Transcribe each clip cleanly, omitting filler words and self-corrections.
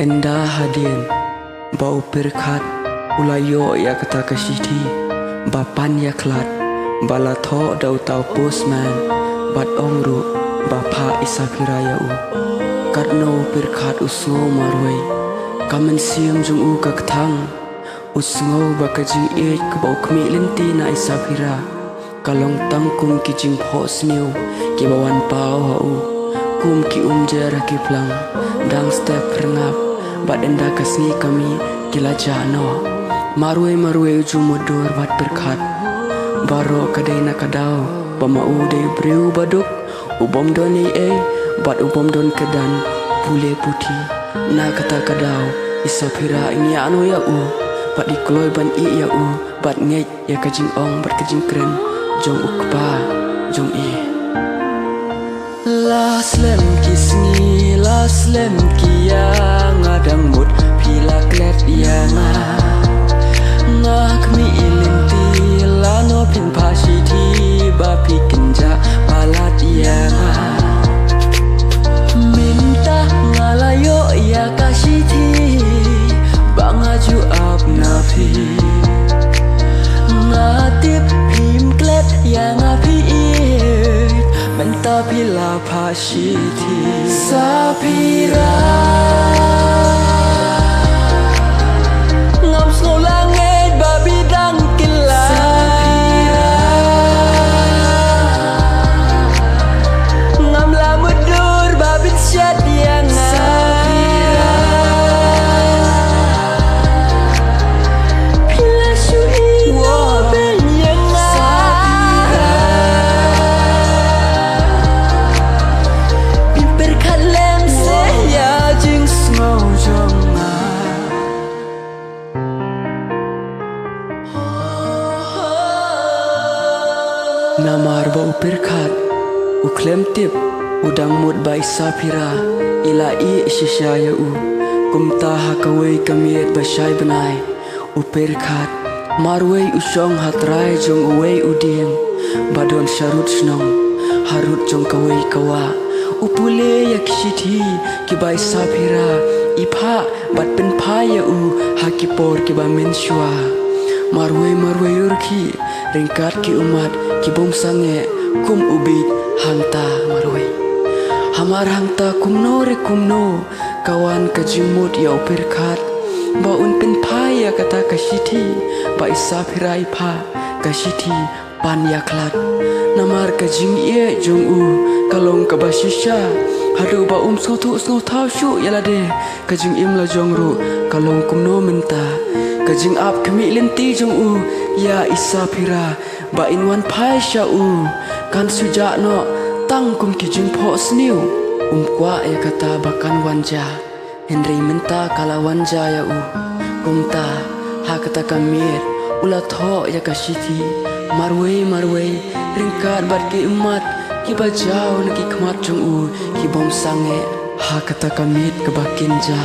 Endah hadin bau perkat ulayo ya kata kasiti bapan ya klat bala tho dau tau postman bat ongru bapa isapira ya u katno perkat usngo marwai kamen siam jung u kaktang usngo bakaji e kbau khmi linti na isapira kalong tangkum kijing phos new kibawan pau ha u kum ki jera ki plang dang step rengap bat enda kasni kami kila jano marwe ujumodur bat berkat baro kadai na kadau bama ude breu baduk ubom doni bat ubom don kedan pule puti na kata kadau isapira ini anu ya u bat dikloi ban i ya u bat ngej ya kajing ong bat kajing kren jong ukpa jong i Las lem kisni las lem kia ngadang mut pila klet yang ngak mi ilinti lano pin pasiti bapi kenja palat yang minta ngalayo ya kasiti bangaju up nafi ngatip pim klet yang api Menta pila pasiti sapira ngam snow langit babi dang kila sapira ngam lamudur babi syat yang sapira pila syui wabel yang Namar bau perkat uklem tip udang mut bai sapira ila i shishaya u kumta hakawai kamiet basai benai u perkat marwei usong hatrai jong uwei uding badon sharut snong harut jong kawai kawa upule ya kishiti kibai sapira ipha bat pen phaya u hakipor kiba menshwa marwei urki ringkat ki umat ki bom sange kum ubit hangta marwei hamar hangta kumno re kumno kawan kajimut ya perkat ba un pen phaya kata kasiti ba isapira ipha kasiti pan ya klat namar kajing ye jong u kalong ka basisha hadu ba sotu sno thau shu yalade kajing im la jong ru kalong kumno menta kajing ap kami linti jong u ya isapira ba in wan phai sha u kan suja no tang kum kijing pho sniu kwa ya kata bakan wanja henry menta kala wanja ya u kumta ha kata kamir ula tho ya kasiti marwei ringkat bat ki umat ki bajau lagi khmat jong u ki bom sange ha kata kamit ke bakinja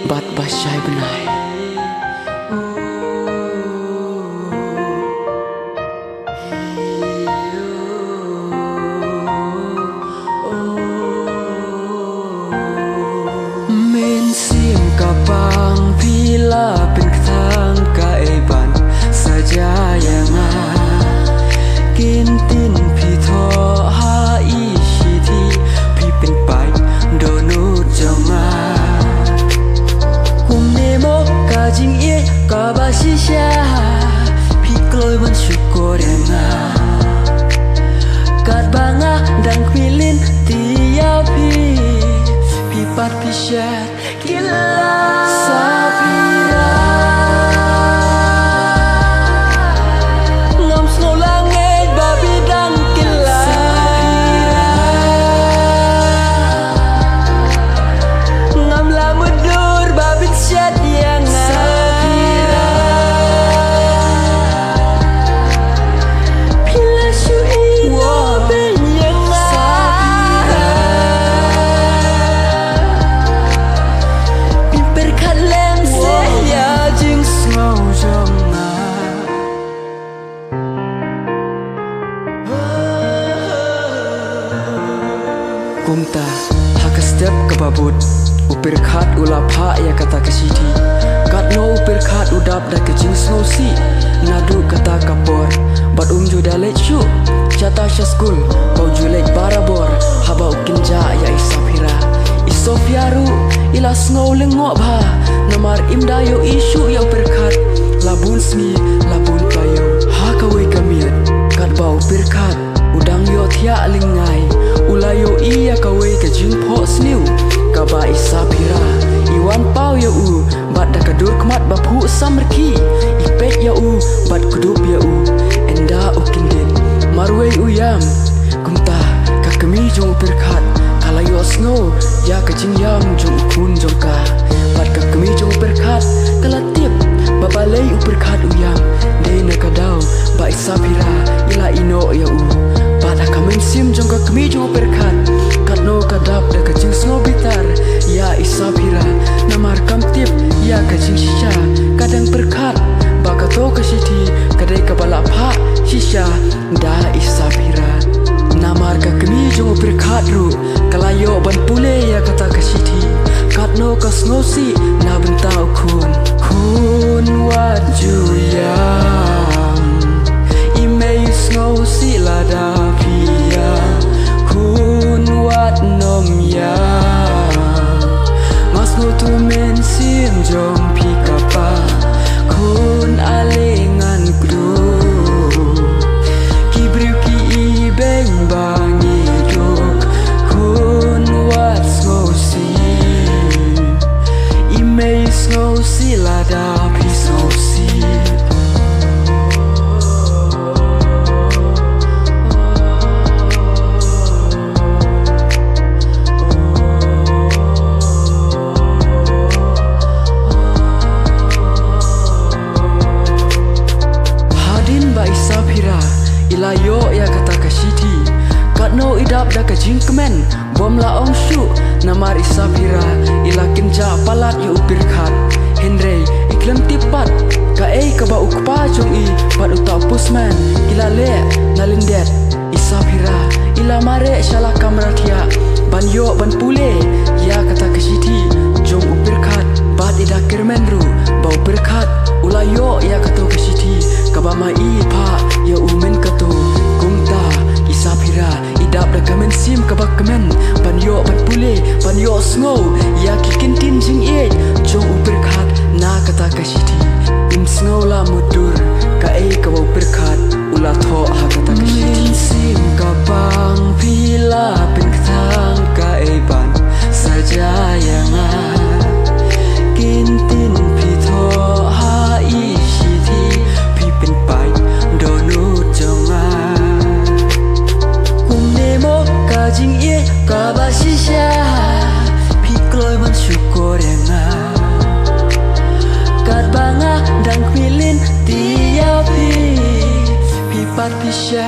bat basai benai Sim kapang pila pengtang kaiban saja yang kintin pito ha ishiti pipin pai donut jonga kumnemo kajing ye kabasisha pikloi ban syukur yang kat banga dan pilin tiapi pipat pishat kila sapira ngam snow langit babi dang kila sapira ngam lamudur babi syat yang sapira pila syui wabel yang sapira kumta haka step ke babut upirkat ulapa ya kata kesidi kat no upirkat udap da kejing snosi nadu kata kapor bat judalek syu jata school bau julek barabor haba ukinja ya isapira isofiaru ila snow lengok bha namar imdayo isu ya upirkat labun smi labun payo ha kawe kamiat kat bau upirkat udang yo thia lingai ulayo iya kawe kejing pho sniu kaba isapira iwan pau ya bat da kadur kmat bapu samrki ipek ya bat kudup ya enda ukindin marwei uyam kumta kakemi jong upirkat kalayo snow ya kejing yam jong kun jongka bat kakemi jong upirkat kalatip babalei upirkat uyam dei nakadau ba isapira ila ino ya pada kamen sim jong kakemi jong upirkat katno kadap da kejing snow bitar ya isapira namar kamtip ya kejing shisha kadang perkat bakato kasiti kadai kabala pha shisha da isapira namar kakemi jong upirkat ru kalayo ban pule ya kata kasiti katno kasnosi na bentau kun wajuyam imei snosi lada pia kun wat nom ya masno tu men sim jom pikapa kun alengan gru kibriu ki ibeng bangi duk kun wat snosi imei snosi lada pisosi ilayo ya kata kasiti katno idap da kajing kemen bom laong syu namar isapira ila kinja palat ya upirkat henrei iklam tipat ka kaba ukpa jong pat uta pusman ila le nalindet isapira ila mare shala kamratia banyo ban pule ya kata kasiti jong upirkat bat ida kirmenru bau upirkat ulayo ya kato kasiti kaba mai pa ya umen kato kumta isapira idap da kamen sim kabak kamen banyo ban pule banyo snow ya kikintin jing jong upirkat na kata kasiti im snow la mudur ka kaba upirkat ula tho ha kata kasiti sim kabang pila pintang ka ban saja yang kintin pito ha isiti pipin pai donu jonga kumnemo kajing kabasisha pikloy man syukorenga kat banga dang pilin tiapi pipat pisha